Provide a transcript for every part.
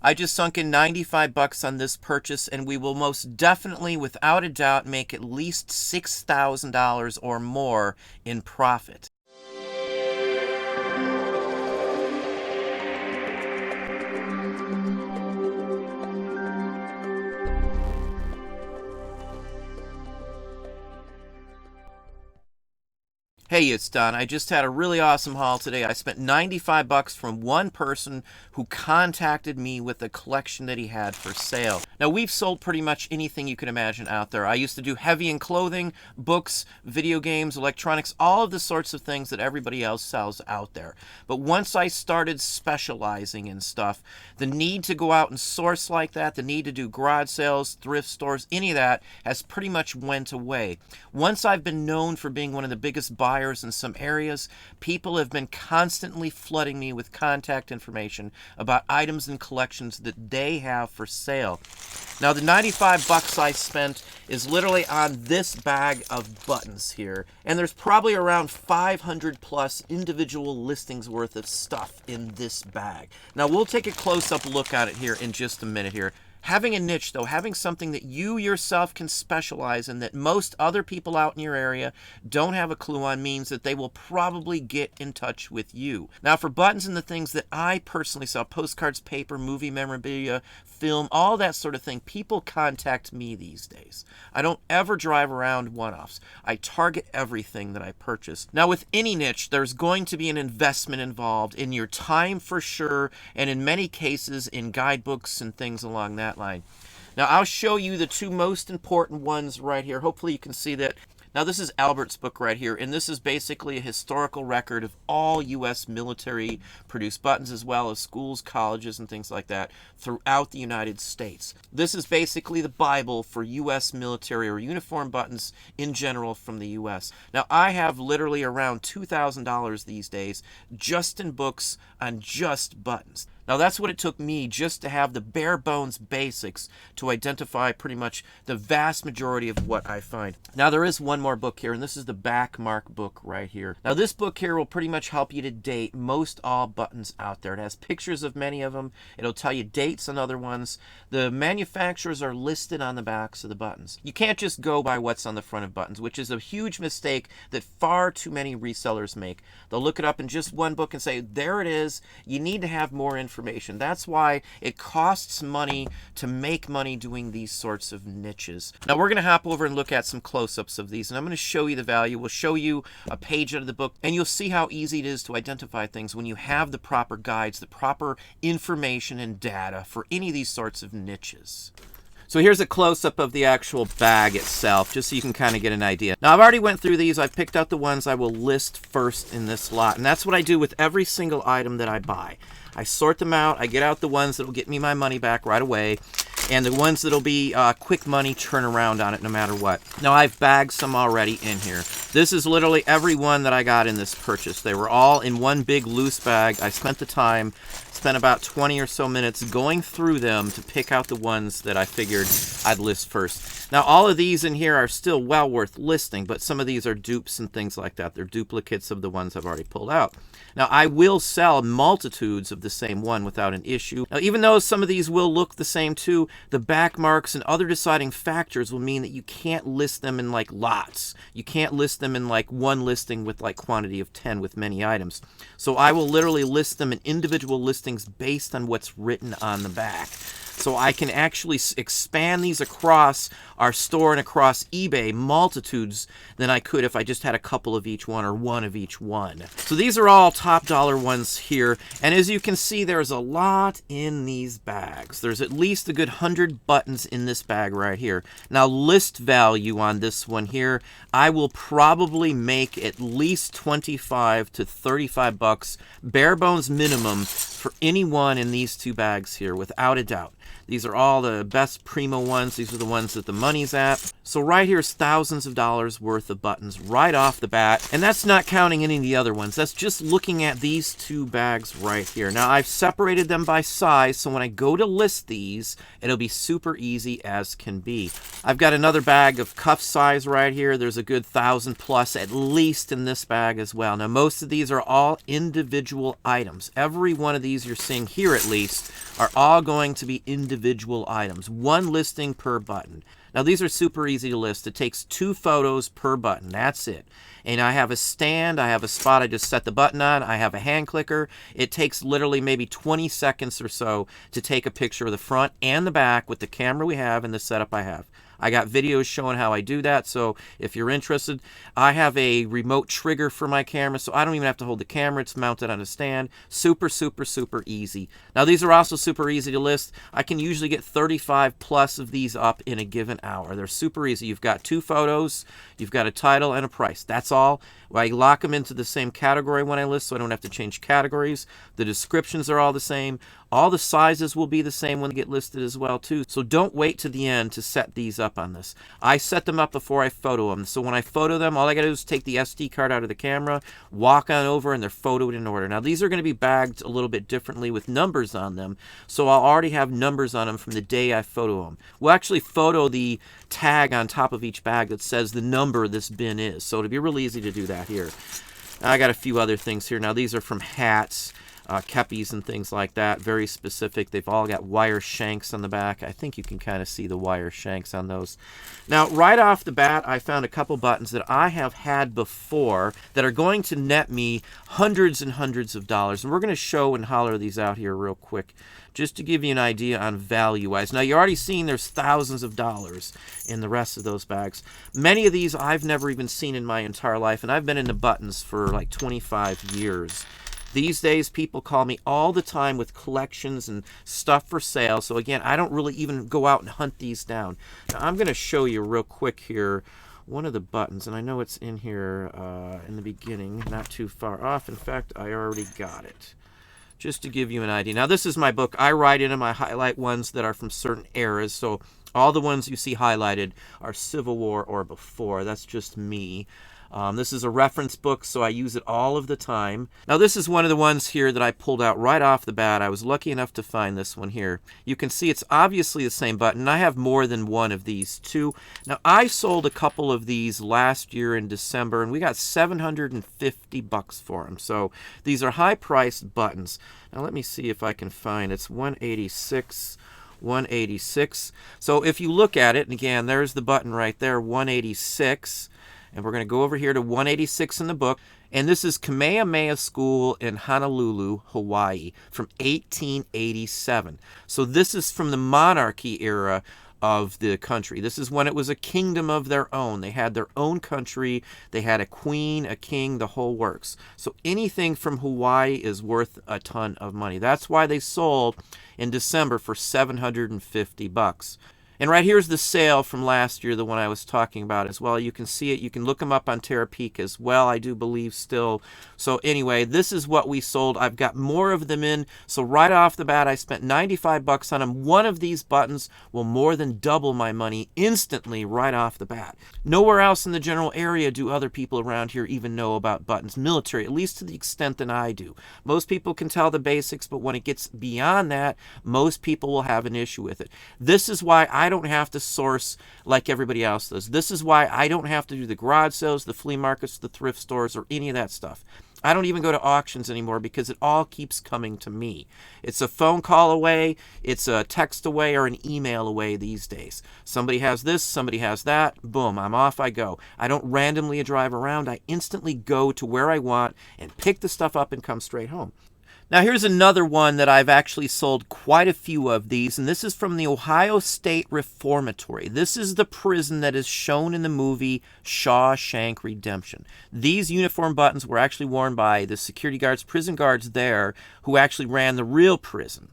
I just sunk in 95 bucks on this purchase, and we will most definitely, without a doubt, make at least $6,000 or more in profit. Hey, it's Don. I just had a really awesome haul today. I spent 95 bucks from one person who contacted me with a collection that he had for sale. Now, we've sold pretty much anything you can imagine out there. I used to do heavy in clothing, books, video games, electronics, all of the sorts of things that everybody else sells out there. But once I started specializing in stuff, the need to go out and source like that, the need to do garage sales, thrift stores, any of that has pretty much went away. Once I've been known for being one of the biggest buyers in some areas, people have been constantly flooding me with contact information about items and collections that they have for sale. Now, the 95 bucks I spent is literally on this bag of buttons here, and there's probably around 500 plus individual listings worth of stuff in this bag. Now, we'll take a close-up look at it here in just a minute here. Having a niche, though, having something that you yourself can specialize in that most other people out in your area don't have a clue on, means that they will probably get in touch with you. Now, for buttons and the things that I personally sell, postcards, paper, movie memorabilia, film, all that sort of thing, people contact me these days. I don't ever drive around one-offs. I target everything that I purchase. Now, with any niche, there's going to be an investment involved in your time for sure, and in many cases in guidebooks and things along that line. Now, I'll show you the two most important ones right here. Hopefully you can see that. Now, this is Albert's book right here, and this is basically a historical record of all U.S. military produced buttons, as well as schools, colleges, and things like that throughout the United States. This is basically the Bible for U.S. military or uniform buttons in general from the U.S. Now, I have literally around $2,000 these days just in books on just buttons. Now, that's what it took me just to have the bare bones basics to identify pretty much the vast majority of what I find. Now, there is one more book here, and this is the Backmark book right here. Now, this book here will pretty much help you to date most all buttons out there. It has pictures of many of them. It'll tell you dates on other ones. The manufacturers are listed on the backs of the buttons. You can't just go by what's on the front of buttons, which is a huge mistake that far too many resellers make. They'll look it up in just one book and say, there it is. You need to have more information. That's why it costs money to make money doing these sorts of niches. Now, we're going to hop over and look at some close-ups of these, and I'm going to show you the value. We'll show you a page out of the book, and you'll see how easy it is to identify things when you have the proper guides, the proper information and data for any of these sorts of niches. So here's a close-up of the actual bag itself, just so you can kind of get an idea. Now, I've already went through these. I've picked out the ones I will list first in this lot, and that's what I do with every single item that I buy. I sort them out. I get out the ones that will get me my money back right away, and the ones that'll be quick money, turn around on it no matter what. Now, I've bagged some already in here. This is literally every one that I got in this purchase. They were all in one big loose bag. I spent the time, spent about 20 or so minutes going through them to pick out the ones that I figured I'd list first. Now, all of these in here are still well worth listing, but some of these are dupes and things like that. They're duplicates of the ones I've already pulled out. Now, I will sell multitudes of the same one without an issue. Now, even though some of these will look the same too, the back marks and other deciding factors will mean that you can't list them in like lots. You can't list them in like one listing with like quantity of 10 with many items. So I will literally list them in individual listings based on what's written on the back. So I can actually expand these across our store and across eBay multitudes than I could if I just had a couple of each one or one of each one. So these are all top dollar ones here. And as you can see, there's a lot in these bags. There's at least a good 100 buttons in this bag right here. Now, list value on this one here, I will probably make at least 25 to 35 bucks, bare bones minimum, for any one in these two bags here, without a doubt. These are all the best Primo ones. These are the ones that the money's at. So right here is thousands of dollars worth of buttons right off the bat. And that's not counting any of the other ones. That's just looking at these two bags right here. Now I've separated them by size, so when I go to list these, it'll be super easy as can be. I've got another bag of cuff size right here. There's a good 1,000 plus at least in this bag as well. Now most of these are all individual items. Every one of these you're seeing here at least are all going to be individual items. One listing per button. Now these are super easy to list. It takes 2 photos per button. That's it. And I have a stand. I have a spot I just set the button on. I have a hand clicker. It takes literally maybe 20 seconds or so to take a picture of the front and the back with the camera we have and the setup I have. I got videos showing how I do that, so if you're interested, I have a remote trigger for my camera, so I don't even have to hold the camera. It's mounted on a stand. Super, super, super easy. Now, these are also super easy to list. I can usually get 35 plus of these up in a given hour. They're super easy. You've got 2 photos, you've got a title, and a price. That's all. I lock them into the same category when I list, so I don't have to change categories. The descriptions are all the same. All the sizes will be the same when they get listed as well, too. So don't wait to the end to set these up on this. I set them up before I photo them. So when I photo them, all I got to do is take the SD card out of the camera, walk on over, and they're photoed in order. Now, these are going to be bagged a little bit differently with numbers on them. So I'll already have numbers on them from the day I photo them. We'll actually photo the tag on top of each bag that says the number this bin is. So it'll be real easy to do that here. I got a few other things here. Now, these are from hats. Kepis and things like that, very specific. They've all got wire shanks on the back. I think you can kind of see the wire shanks on those. Now, right off the bat, I found a couple buttons that I have had before that are going to net me hundreds and hundreds of dollars. And we're going to show and holler these out here real quick, just to give you an idea on value-wise. Now, you're already seeing there's thousands of dollars in the rest of those bags. Many of these I've never even seen in my entire life, and I've been into buttons for like 25 years. These days, people call me all the time with collections and stuff for sale. So again, I don't really even go out and hunt these down. Now, I'm going to show you real quick here one of the buttons, and I know it's in here in the beginning, not too far off. In fact, I already got it. Just to give you an idea. Now, this is my book. I write in them. I highlight ones that are from certain eras. So all the ones you see highlighted are Civil War or before. That's just me. This is a reference book, so I use it all of the time. Now, this is one of the ones here that I pulled out right off the bat. I was lucky enough to find this one here. You can see it's obviously the same button. I have more than one of these, too. Now, I sold a couple of these last year in December, and we got $750 for them. So these are high-priced buttons. Now, let me see if I can find it's $186. 186. So if you look at it, and again, there's the button right there, 186. And we're going to go over here to 186 in the book. And this is Kamehameha School in Honolulu, Hawaii from 1887. So this is from the monarchy era of the country. This is when it was a kingdom of their own. They had their own country. They had a queen, a king, the whole works. So anything from Hawaii is worth a ton of money. That's why they sold in December for $750. And right here's the sale from last year, the one I was talking about as well. You can see it. You can look them up on Terapeak as well, I do believe still. So anyway, this is what we sold. I've got more of them in. So right off the bat, I spent $95 on them. One of these buttons will more than double my money instantly right off the bat. Nowhere else in the general area do other people around here even know about buttons. Military, at least to the extent that I do. Most people can tell the basics, but when it gets beyond that, most people will have an issue with it. This is why I don't have to source like everybody else does. This is why I don't have to do the garage sales, the flea markets, the thrift stores, or any of that stuff. I don't even go to auctions anymore because it all keeps coming to me. It's a phone call away, it's a text away, or an email away these days. Somebody has this, somebody has that, boom, I'm off I go. I don't randomly drive around. I instantly go to where I want and pick the stuff up and come straight home. Now, here's another one that I've actually sold quite a few of these, and this is from the Ohio State Reformatory. This is the prison that is shown in the movie Shawshank Redemption. These uniform buttons were actually worn by the security guards, prison guards there, who actually ran the real prison.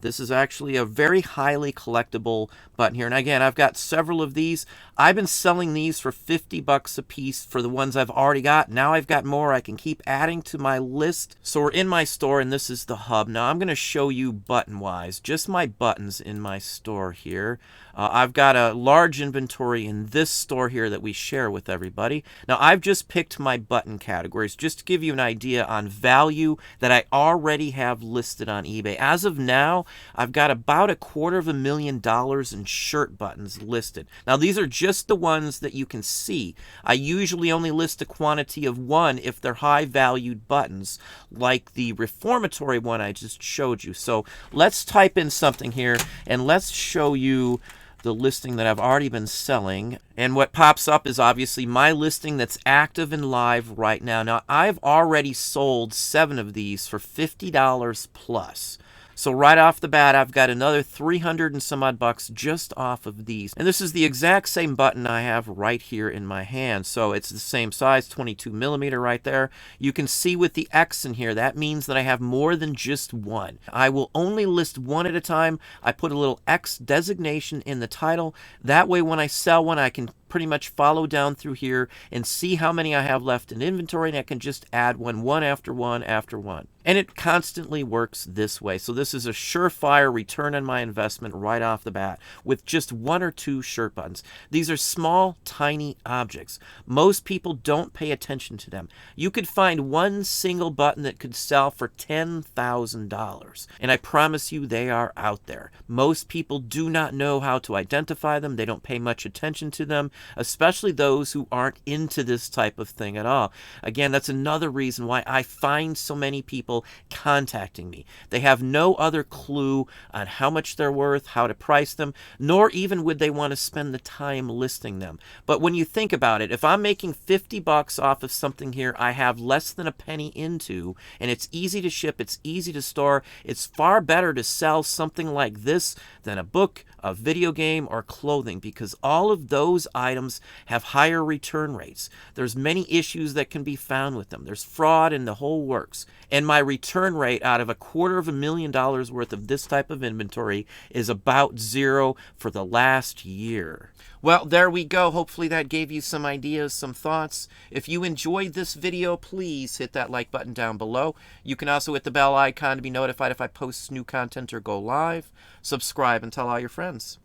This is actually a very highly collectible button here. And again, I've got several of these. I've been selling these for 50 bucks a piece for the ones I've already got. Now I've got more. I can keep adding to my list. So we're in my store, and this is the hub. Now I'm going to show you button-wise, just my buttons in my store here. I've got a large inventory in this store here that we share with everybody. Now I've just picked my button categories just to give you an idea on value that I already have listed on eBay. As of now, I've got about $250,000 in shirt buttons listed. Now these are just the ones that you can see. I usually only list a quantity of one if they're high valued buttons, like the reformatory one I just showed you. So let's type in something here and let's show you the listing that I've already been selling. And what pops up is obviously my listing that's active and live right now. Now I've already sold 7 of these for $50 plus. So right off the bat, I've got another 300 and some odd bucks just off of these. And this is the exact same button I have right here in my hand. So it's the same size, 22 millimeter right there. You can see with the X in here, that means that I have more than just one. I will only list one at a time. I put a little X designation in the title. That way when I sell one, I can pretty much follow down through here and see how many I have left in inventory, and I can just add one after one after one. And it constantly works this way. So this is a surefire return on my investment right off the bat with just 1 or 2 shirt buttons. These are small, tiny objects. Most people don't pay attention to them. You could find one single button that could sell for $10,000. And I promise you they are out there. Most people do not know how to identify them. They don't pay much attention to them, especially those who aren't into this type of thing at all. Again, that's another reason why I find so many people contacting me. They have no other clue on how much they're worth, how to price them, nor even would they want to spend the time listing them. But when you think about it, if I'm making 50 bucks off of something here I have less than a penny into, and it's easy to ship, it's easy to store, it's far better to sell something like this than a book, a video game, or clothing, because all of those items have higher return rates. There's many issues that can be found with them. There's fraud in the whole works. And my return rate out of $250,000 worth of this type of inventory is about 0 for the last year. Well, there we go. Hopefully that gave you some ideas, some thoughts. If you enjoyed this video, please hit that like button down below. You can also hit the bell icon to be notified if I post new content or go live. Subscribe and tell all your friends.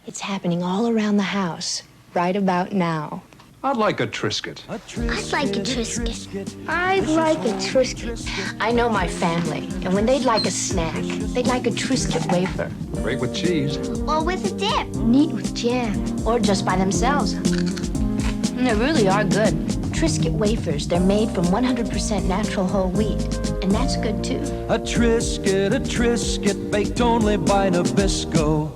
It's happening all around the house, right about now. I'd like a Triscuit. I'd like a Triscuit. I'd like a Triscuit. I know my family, and when they'd like a snack, they'd like a Triscuit wafer. Great with cheese. Or with a dip. Neat with jam, or just by themselves. And they really are good. Triscuit wafers, they're made from 100% natural whole wheat, and that's good too. A Triscuit baked only by Nabisco.